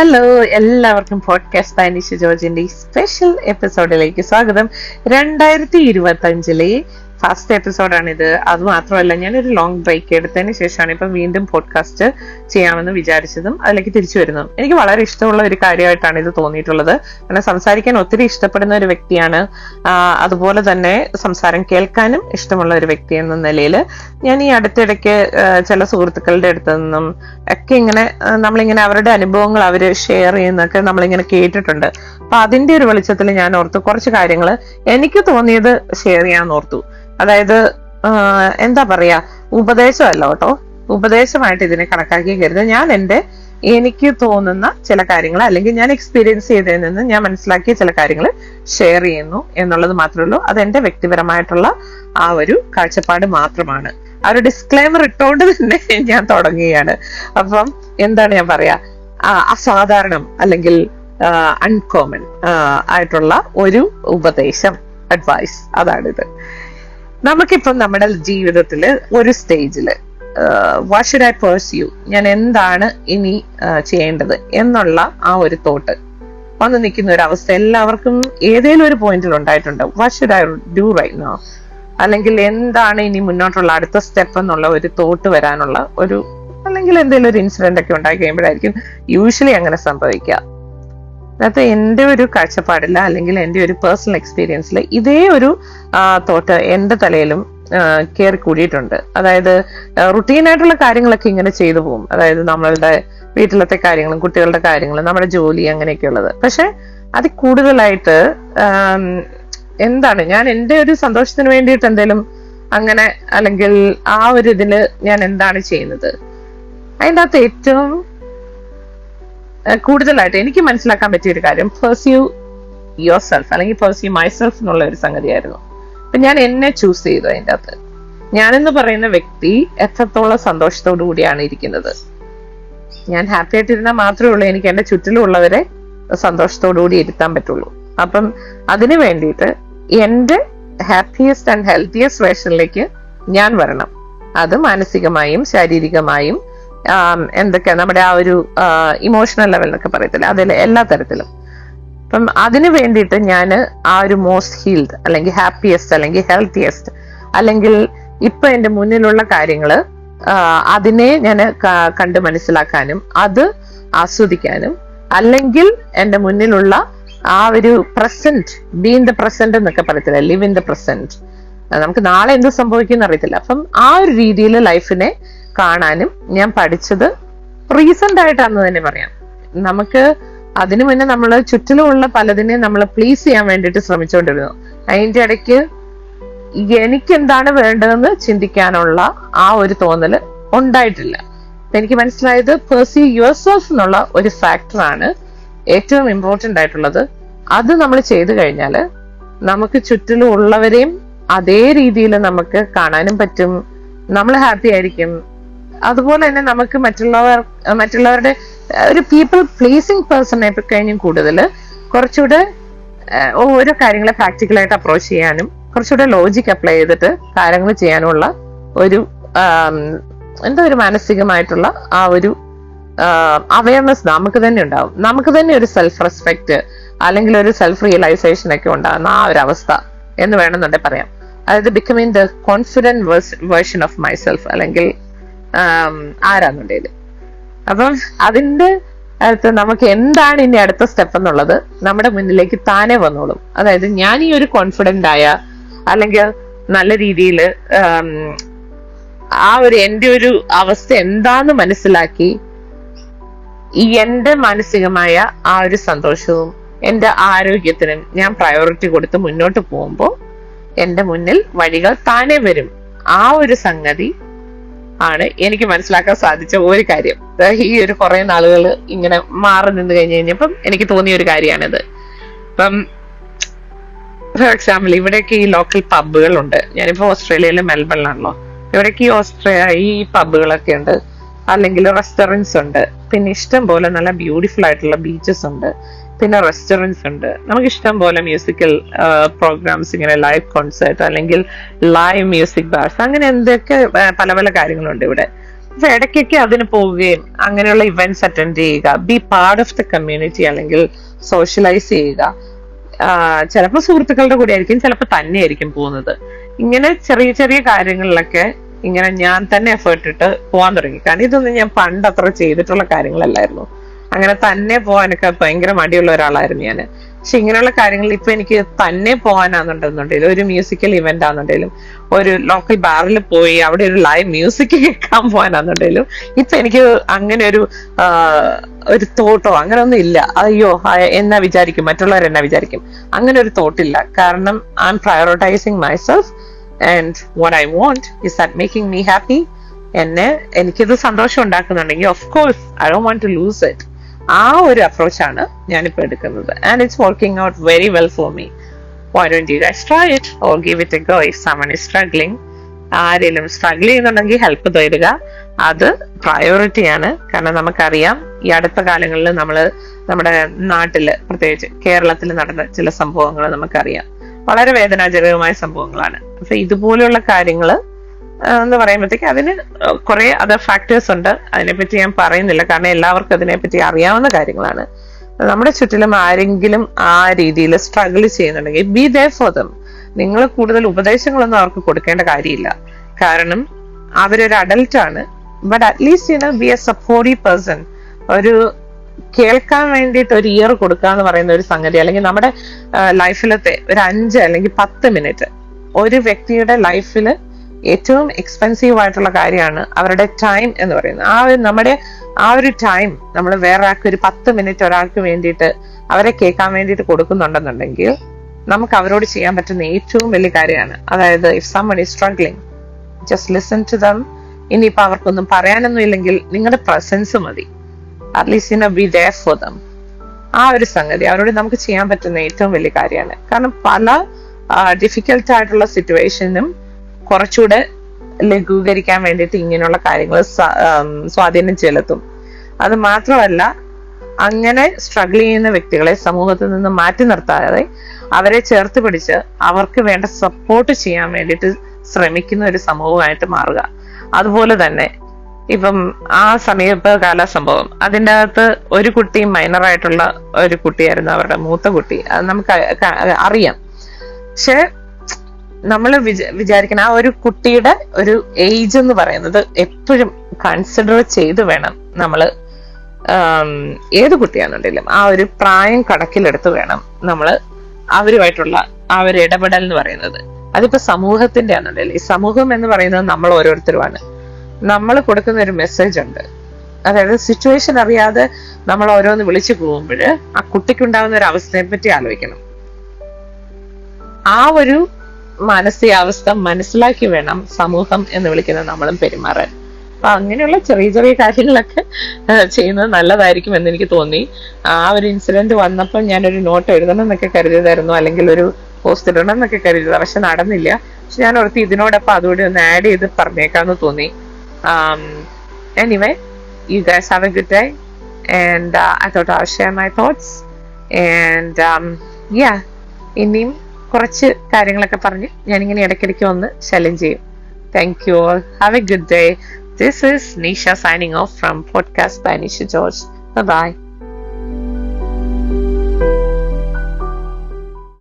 Hello, എല്ലാവർക്കും podcast by Nisha ജോർജിന്റെ special എപ്പിസോഡിലേക്ക് സ്വാഗതം. 2025 ഫസ്റ്റ് എപ്പിസോഡാണിത്. അത് മാത്രമല്ല, ഞാനൊരു ലോങ് ബ്രേക്ക് എടുത്തതിന് ശേഷമാണ് ഇപ്പം വീണ്ടും പോഡ്കാസ്റ്റ് ചെയ്യാമെന്ന് വിചാരിച്ചതും അതിലേക്ക് തിരിച്ചു വരുന്നതും. എനിക്ക് വളരെ ഇഷ്ടമുള്ള ഒരു കാര്യമായിട്ടാണ് ഇത് തോന്നിയിട്ടുള്ളത്. കാരണം സംസാരിക്കാൻ ഒത്തിരി ഇഷ്ടപ്പെടുന്ന ഒരു വ്യക്തിയാണ്. അതുപോലെ തന്നെ സംസാരം കേൾക്കാനും ഇഷ്ടമുള്ള ഒരു വ്യക്തി എന്ന നിലയിൽ ഞാൻ ഈ അടുത്തിടയ്ക്ക് ചില സുഹൃത്തുക്കളുടെ അടുത്ത് നിന്നും ഒക്കെ ഇങ്ങനെ നമ്മളിങ്ങനെ അവരുടെ അനുഭവങ്ങൾ അവര് ഷെയർ ചെയ്യുന്നൊക്കെ നമ്മളിങ്ങനെ കേട്ടിട്ടുണ്ട്. അപ്പൊ അതിന്റെ ഒരു വെളിച്ചത്തിൽ ഞാൻ ഓർത്തു കുറച്ച് കാര്യങ്ങൾ എനിക്ക് തോന്നിയത് ഷെയർ ചെയ്യാൻ ഓർത്തു. അതായത് എന്താ പറയാ, ഉപദേശമല്ല കേട്ടോ, ഉപദേശമായിട്ട് ഇതിനെ കണക്കാക്കി കരുത്. ഞാൻ എനിക്ക് തോന്നുന്ന ചില കാര്യങ്ങൾ അല്ലെങ്കിൽ ഞാൻ എക്സ്പീരിയൻസ് ചെയ്തതിൽ നിന്ന് ഞാൻ മനസ്സിലാക്കിയ ചില കാര്യങ്ങൾ ഷെയർ ചെയ്യുന്നു എന്നുള്ളത് മാത്രമേ ഉള്ളൂ. അത് എന്റെ വ്യക്തിപരമായിട്ടുള്ള ആ ഒരു കാഴ്ചപ്പാട് മാത്രമാണ്. ആ ഒരു ഡിസ്ക്ലൈമർ ഇട്ടുകൊണ്ട് തന്നെ ഞാൻ തുടങ്ങുകയാണ്. അപ്പം എന്താണ് ഞാൻ പറയാ, അസാധാരണം അല്ലെങ്കിൽ അൺകോമൺ ആയിട്ടുള്ള ഒരു ഉപദേശം, അഡ്വൈസ്, അതാണിത്. നമുക്കിപ്പം നമ്മുടെ ജീവിതത്തില് ഒരു സ്റ്റേജില് വാട്ട് ഷുഡ് ഐ പെർസ്യൂ, ഞാൻ എന്താണ് ഇനി ചെയ്യേണ്ടത് എന്നുള്ള ആ ഒരു തോട്ട് വന്ന് നിൽക്കുന്ന ഒരു അവസ്ഥ എല്ലാവർക്കും ഏതെങ്കിലും ഒരു പോയിന്റിൽ ഉണ്ടായിട്ടുണ്ട്. What should I do right now, അല്ലെങ്കിൽ എന്താണ് ഇനി മുന്നോട്ടുള്ള അടുത്ത സ്റ്റെപ്പ് എന്നുള്ള ഒരു തോട്ട് വരാനുള്ള ഒരു, അല്ലെങ്കിൽ എന്തെങ്കിലും ഒരു ഇൻസിഡന്റ് ഒക്കെ ഉണ്ടായി കഴിയുമ്പോഴായിരിക്കും യൂഷ്വലി അങ്ങനെ സംഭവിക്കുക. അതിനകത്ത് എൻ്റെ ഒരു കാഴ്ചപ്പാടില്ല അല്ലെങ്കിൽ എൻ്റെ ഒരു പേഴ്സണൽ എക്സ്പീരിയൻസിൽ ഇതേ ഒരു തോട്ട് എൻ്റെ തലയിലും കയറി കൂടിയിട്ടുണ്ട്. അതായത് റുട്ടീനായിട്ടുള്ള കാര്യങ്ങളൊക്കെ ഇങ്ങനെ ചെയ്തു പോകും. അതായത് നമ്മളുടെ വീട്ടിലത്തെ കാര്യങ്ങളും കുട്ടികളുടെ കാര്യങ്ങളും നമ്മുടെ ജോലി അങ്ങനെയൊക്കെയുള്ളത്. പക്ഷെ അതിൽ കൂടുതലായിട്ട് എന്താണ്, ഞാൻ എൻ്റെ ഒരു സന്തോഷത്തിന് വേണ്ടിയിട്ട് എന്തെങ്കിലും അങ്ങനെ, അല്ലെങ്കിൽ ആ ഒരു ഇതില് ഞാൻ എന്താണ് ചെയ്യുന്നത്, അതിൻ്റെ അകത്ത് ഏറ്റവും കൂടുതലായിട്ട് എനിക്ക് മനസ്സിലാക്കാൻ പറ്റിയ ഒരു കാര്യം പെർസ്യൂ യുവർ സെൽഫ് അല്ലെങ്കിൽ പെർസ്യൂ മൈ സെൽഫ് എന്നുള്ള ഒരു സംഗതിയായിരുന്നു. അപ്പൊ ഞാൻ എന്നെ ചൂസ് ചെയ്തു. അതിൻ്റെ അകത്ത് ഞാനെന്ന് പറയുന്ന വ്യക്തി എത്രത്തോളം സന്തോഷത്തോടു കൂടിയാണ് ഇരിക്കുന്നത്. ഞാൻ ഹാപ്പി ആയിട്ടിരുന്നാൽ മാത്രമേ ഉള്ളൂ എനിക്ക് എൻ്റെ ചുറ്റിലുള്ളവരെ സന്തോഷത്തോടു കൂടി ഇരുത്താൻ പറ്റുള്ളൂ. അപ്പം അതിനു വേണ്ടിയിട്ട് എൻ്റെ ഹാപ്പിയസ്റ്റ് ആൻഡ് ഹെൽത്തിയസ്റ്റ് വേർഷനിലേക്ക് ഞാൻ വരണം. അത് മാനസികമായും ശാരീരികമായും എന്തൊക്കെയാ നമ്മുടെ ആ ഒരു ഇമോഷണൽ ലെവൽ എന്നൊക്കെ പറയത്തില്ല, അതിൽ എല്ലാ തരത്തിലും. അപ്പം അതിനു വേണ്ടിയിട്ട് ഞാൻ ആ ഒരു മോസ്റ്റ് ഹീൽഡ് അല്ലെങ്കിൽ ഹാപ്പിയസ്റ്റ് അല്ലെങ്കിൽ ഹെൽത്തിയസ്റ്റ് അല്ലെങ്കിൽ ഇപ്പൊ എൻ്റെ മുന്നിലുള്ള കാര്യങ്ങള് അതിനെ ഞാൻ കണ്ട് മനസ്സിലാക്കാനും അത് ആസ്വദിക്കാനും, അല്ലെങ്കിൽ എൻ്റെ മുന്നിലുള്ള ആ ഒരു present, be in the present എന്നൊക്കെ പറയത്തില്ല, ലിവ് ഇൻ ദ പ്രസന്റ്. നമുക്ക് നാളെ എന്ത് സംഭവിക്കും അറിയത്തില്ല. അപ്പം ആ ഒരു രീതിയിൽ ലൈഫിനെ കാണാനും ഞാൻ പഠിച്ചത് റീസെന്റ് ആയിട്ടാന്ന് തന്നെ പറയാം. നമുക്ക് അതിനു മുന്നേ നമ്മൾ ചുറ്റിലുമുള്ള പലതിനെ നമ്മൾ പ്ലീസ് ചെയ്യാൻ വേണ്ടിയിട്ട് ശ്രമിച്ചുകൊണ്ടിരുന്നു. അതിന്റെ ഇടയ്ക്ക് എനിക്ക് എന്താണ് വേണ്ടതെന്ന് ചിന്തിക്കാനുള്ള ആ ഒരു തോന്നല് ഉണ്ടായിട്ടില്ല. എനിക്ക് മനസ്സിലായത് പെർസ്യൂ യുവർ സെൽഫ് എന്നുള്ള ഒരു ഫാക്ടറാണ് ഏറ്റവും ഇമ്പോർട്ടന്റ് ആയിട്ടുള്ളത്. അത് നമ്മൾ ചെയ്തു കഴിഞ്ഞാൽ നമുക്ക് ചുറ്റിലും ഉള്ളവരെയും അതേ രീതിയിൽ നമുക്ക് കാണാനും പറ്റും, നമ്മൾ ഹാപ്പി ആയിരിക്കും. അതുപോലെ തന്നെ നമുക്ക് മറ്റുള്ളവരുടെ ഒരു പീപ്പിൾ പ്ലീസിങ് പേഴ്സണെ കഴിഞ്ഞും കൂടുതൽ കുറച്ചുകൂടെ ഓരോ കാര്യങ്ങളെ പ്രാക്ടിക്കലായിട്ട് അപ്രോച്ച് ചെയ്യാനും കുറച്ചുകൂടെ ലോജിക് അപ്ലൈ ചെയ്തിട്ട് കാര്യങ്ങൾ ചെയ്യാനുള്ള ഒരു ഒരു മാനസികമായിട്ടുള്ള ആ ഒരു അവയർനെസ് നമുക്ക് തന്നെ ഉണ്ടാവും. നമുക്ക് തന്നെ ഒരു സെൽഫ് റെസ്പെക്ട് അല്ലെങ്കിൽ ഒരു സെൽഫ് റിയലൈസേഷൻ ഒക്കെ ഉണ്ടാകുന്ന ആ ഒരു അവസ്ഥ എന്ന് വേണമെന്നുണ്ടെങ്കിൽ പറയാം. അതായത് becoming the confident version of my self അല്ലെങ്കിൽ ആരാന്നുണ്ടേല്. അപ്പം അതിന്റെ അടുത്ത് നമുക്ക് എന്താണ് ഇനി അടുത്ത സ്റ്റെപ്പ് എന്നുള്ളത് നമ്മുടെ മുന്നിലേക്ക് താനെ വന്നോളും. അതായത് ഞാൻ ഈ ഒരു കോൺഫിഡന്റ് ആയ അല്ലെങ്കിൽ നല്ല രീതിയിൽ ആ ഒരു എൻ്റെ ഒരു അവസ്ഥ എന്താന്ന് മനസ്സിലാക്കി ഈ എൻ്റെ മാനസികമായ ആ ഒരു സന്തോഷവും എൻ്റെ ആരോഗ്യത്തിനും ഞാൻ പ്രയോറിറ്റി കൊടുത്ത് മുന്നോട്ട് പോകുമ്പോൾ എൻ്റെ മുന്നിൽ വഴികൾ താനെ വരും. ആ ഒരു സംഗതി ആണ് എനിക്ക് മനസ്സിലാക്കാൻ സാധിച്ച ഒരു കാര്യം. ഈ ഒരു കുറെ നാളുകൾ ഇങ്ങനെ മാറി നിന്ന് കഴിഞ്ഞപ്പം എനിക്ക് തോന്നിയ ഒരു കാര്യമാണിത്. ഇപ്പം ഫോർ എക്സാമ്പിൾ ഇവിടെയൊക്കെ ഈ ലോക്കൽ പബ്ബുകളുണ്ട്. ഞാനിപ്പോ ഓസ്ട്രേലിയയിലെ മെൽബണിലാണല്ലോ. ഇവിടേക്ക് ഈ പബ്ബുകളൊക്കെ ഉണ്ട്, അല്ലെങ്കിൽ റെസ്റ്റോറൻറ്റ്സ് ഉണ്ട്, പിന്നെ ഇഷ്ടം പോലെ നല്ല ബ്യൂട്ടിഫുൾ ആയിട്ടുള്ള ബീച്ചസ് ഉണ്ട്, പിന്നെ റെസ്റ്റോറൻറ്റ്സ് ഉണ്ട്. നമുക്ക് ഇഷ്ടം പോലെ മ്യൂസിക്കൽ പ്രോഗ്രാംസ്, ഇങ്ങനെ ലൈവ് കോൺസേർട്ട് അല്ലെങ്കിൽ ലൈവ് മ്യൂസിക് ബാർസ്, അങ്ങനെ എന്തൊക്കെ പല പല കാര്യങ്ങളുണ്ട് ഇവിടെ. അപ്പൊ ഇടയ്ക്കൊക്കെ അതിന് പോവുകയും അങ്ങനെയുള്ള ഇവന്റ്സ് അറ്റൻഡ് ചെയ്യുക, B part of the community, അല്ലെങ്കിൽ സോഷ്യലൈസ് ചെയ്യുക. ചിലപ്പോൾ സുഹൃത്തുക്കളുടെ കൂടെ ആയിരിക്കും, ചിലപ്പോൾ തന്നെ ആയിരിക്കും പോകുന്നത്. ഇങ്ങനെ ചെറിയ ചെറിയ കാര്യങ്ങളിലൊക്കെ ഇങ്ങനെ ഞാൻ തന്നെ എഫേർട്ട് ഇട്ട് പോകാൻ തുടങ്ങി. കാരണം ഇതൊന്നും ഞാൻ പണ്ട് അത്ര ചെയ്തിട്ടുള്ള കാര്യങ്ങളല്ലായിരുന്നു. അങ്ങനെ തന്നെ പോകാനൊക്കെ ഭയങ്കര മടിയുള്ള ഒരാളായിരുന്നു ഞാൻ. പക്ഷെ ഇങ്ങനെയുള്ള കാര്യങ്ങളിൽ ഇപ്പൊ എനിക്ക് തന്നെ പോകാനാണെന്നുണ്ടെന്നുണ്ടെങ്കിലും, ഒരു മ്യൂസിക്കൽ ഇവന്റ് ആണെന്നുണ്ടെങ്കിലും, ഒരു ലോക്കൽ ബാറിൽ പോയി അവിടെ ഒരു ലൈവ് മ്യൂസിക് കേൾക്കാൻ പോകാനാണെന്നുണ്ടെങ്കിലും, ഇപ്പൊ എനിക്ക് അങ്ങനെ ഒരു തോട്ടോ അങ്ങനെ ഒന്നും ഇല്ല. അയ്യോ എന്നാ വിചാരിക്കും, മറ്റുള്ളവർ എന്നാ വിചാരിക്കും, അങ്ങനെ ഒരു തോട്ടില്ല. കാരണം I am prioritising myself and what I want is that making me happy. എനിക്കിത് സന്തോഷം ഉണ്ടാക്കുന്നുണ്ടെങ്കിൽ of course I don't want to lose it. ആ ഒരു അപ്രോച്ചാണ് ഞാനിപ്പോ എടുക്കുന്നത്. And it's working out very well for me. Why don't you guys try it or give it a go if someone is struggling? ആരെങ്കിലും struggle ചെയ്യുന്നുണ്ടെങ്കിൽ help തരിക. അത് പ്രയോറിറ്റിയാണ്. കാരണം നമുക്കറിയാം, ഈ അടുത്ത കാലങ്ങളിൽ നമ്മുടെ നാട്ടില്, പ്രത്യേകിച്ച് കേരളത്തിൽ നടന്ന ചില സംഭവങ്ങൾ നമുക്കറിയാം. വളരെ വേദനാജനകമായ സംഭവങ്ങളാണ്. അപ്പൊ ഇതുപോലെയുള്ള കാര്യങ്ങള് എന്ന് പറയുമ്പോഴത്തേക്ക് അതിന് കുറെ അതർ ഫാക്ടേഴ്സ് ഉണ്ട്. അതിനെപ്പറ്റി ഞാൻ പറയുന്നില്ല, കാരണം എല്ലാവർക്കും അതിനെപ്പറ്റി അറിയാവുന്ന കാര്യങ്ങളാണ്. നമ്മുടെ ചുറ്റിലും ആരെങ്കിലും ആ രീതിയിൽ സ്ട്രഗിൾ ചെയ്യുന്നുണ്ടെങ്കിൽ ബി ദെയർ ഫോർ ദം. നിങ്ങൾ കൂടുതൽ ഉപദേശങ്ങളൊന്നും അവർക്ക് കൊടുക്കേണ്ട കാര്യമില്ല. കാരണം അവരൊരു അഡൽട്ട് ആണ്. But at least B A supportive person. ഒരു കേൾക്കാൻ വേണ്ടിയിട്ട് ഒരു ഇയർ കൊടുക്കുക എന്ന് പറയുന്ന ഒരു സംഗതി, അല്ലെങ്കിൽ നമ്മുടെ ലൈഫിലത്തെ ഒരു 5 അല്ലെങ്കിൽ 10 മിനിറ്റ് ഒരു വ്യക്തിയുടെ ലൈഫിൽ ഏറ്റവും എക്സ്പെൻസീവ് ആയിട്ടുള്ള കാര്യമാണ് അവരുടെ ടൈം എന്ന് പറയുന്നത്. നമ്മുടെ ആ ഒരു ടൈം നമ്മൾ വേറെ ആൾക്ക് ഒരു 10 മിനിറ്റ് ഒരാൾക്ക് വേണ്ടിയിട്ട്, അവരെ കേൾക്കാൻ വേണ്ടിയിട്ട് കൊടുക്കുന്നുണ്ടെന്നുണ്ടെങ്കിൽ നമുക്ക് അവരോട് ചെയ്യാൻ പറ്റുന്ന ഏറ്റവും വലിയ കാര്യമാണ്. അതായത് if someone is struggling, just listen to them. ഇനിയിപ്പോ അവർക്കൊന്നും പറയാനൊന്നും ഇല്ലെങ്കിൽ നിങ്ങളുടെ പ്രസൻസ് മതി. At least be there for them. ആ ഒരു സംഗതി അവരോട് നമുക്ക് ചെയ്യാൻ പറ്റുന്ന ഏറ്റവും വലിയ കാര്യമാണ്. കാരണം പല ഡിഫിക്കൽട്ട് ആയിട്ടുള്ള സിറ്റുവേഷനും കുറച്ചുകൂടെ ലഘൂകരിക്കാൻ വേണ്ടിയിട്ട് ഇങ്ങനെയുള്ള കാര്യങ്ങൾ സ്വാധീനം ചെലുത്തും. അത് മാത്രമല്ല, അങ്ങനെ സ്ട്രഗിൾ ചെയ്യുന്ന വ്യക്തികളെ സമൂഹത്തിൽ നിന്ന് മാറ്റി നിർത്താതെ അവരെ ചേർത്ത് പിടിച്ച് അവർക്ക് വേണ്ട സപ്പോർട്ട് ചെയ്യാൻ വേണ്ടിയിട്ട് ശ്രമിക്കുന്ന ഒരു സമൂഹമായിട്ട് മാറുക. അതുപോലെ തന്നെ ഇപ്പം ആ സമീപകാല സംഭവം, അതിൻ്റെ അകത്ത് ഒരു കുട്ടി മൈനറായിട്ടുള്ള ഒരു കുട്ടിയായിരുന്നു, അവരുടെ മൂത്ത കുട്ടി. അത് നമുക്ക് അറിയാം. പക്ഷെ നമ്മൾ വിചാരിക്കണം, ആ ഒരു കുട്ടിയുടെ ഒരു ഏജ് എന്ന് പറയുന്നത് എപ്പോഴും കൺസിഡർ ചെയ്ത് വേണം നമ്മൾ, ഏത് കുട്ടിയാണെന്നുണ്ടെങ്കിലും ആ ഒരു പ്രായം കണക്കിലെടുത്ത് വേണം നമ്മൾ അവരുമായിട്ടുള്ള ആ ഒരു ഇടപെടൽ എന്ന് പറയുന്നത്. അതിപ്പോ സമൂഹത്തിന്റെ ആണെന്നുണ്ടെങ്കിൽ, ഈ സമൂഹം എന്ന് പറയുന്നത് നമ്മൾ ഓരോരുത്തരുമാണ്. നമ്മൾ കൊടുക്കുന്ന ഒരു മെസ്സേജ് ഉണ്ട്. അതായത് സിറ്റുവേഷൻ അറിയാതെ നമ്മൾ ഓരോന്ന് വിളിച്ചു പോകുമ്പോൾ ആ കുട്ടിക്കുണ്ടാകുന്ന ഒരു അവസ്ഥയെ പറ്റി ആലോചിക്കണം. ആ ഒരു മാനസികാവസ്ഥ മനസ്സിലാക്കി വേണം സമൂഹം എന്ന് വിളിക്കുന്നത് നമ്മളും പെരുമാറാൻ. അപ്പൊ അങ്ങനെയുള്ള ചെറിയ ചെറിയ കാര്യങ്ങളൊക്കെ ചെയ്യുന്നത് നല്ലതായിരിക്കും എന്ന് എനിക്ക് തോന്നി. ആ ഒരു ഇൻസിഡന്റ് വന്നപ്പോൾ ഞാനൊരു നോട്ട് എഴുതണം എന്നൊക്കെ കരുതിയതായിരുന്നു, അല്ലെങ്കിൽ ഒരു പോസ്റ്റ് ഇടണം എന്നൊക്കെ കരുതിയതാണ്. പക്ഷെ നടന്നില്ല. പക്ഷെ ഞാൻ ഓർത്ത് ഇതിനോടൊപ്പം അതുകൂടി ഒന്ന് ആഡ് ചെയ്ത് പറഞ്ഞേക്കാന്ന് തോന്നി. Anyway, you guys have a good day, and I thought I'll share my thoughts, and yeah, ഇനിയും കുറച്ച് കാര്യങ്ങളൊക്കെ പറഞ്ഞ് ഞാനിങ്ങനെ ഇടയ്ക്കിടയ്ക്ക് വന്ന് ചലഞ്ച് ചെയ്യും. Thank you all. Have a good day. This is Nisha signing off from Podcast by Nisha George. Bye-bye.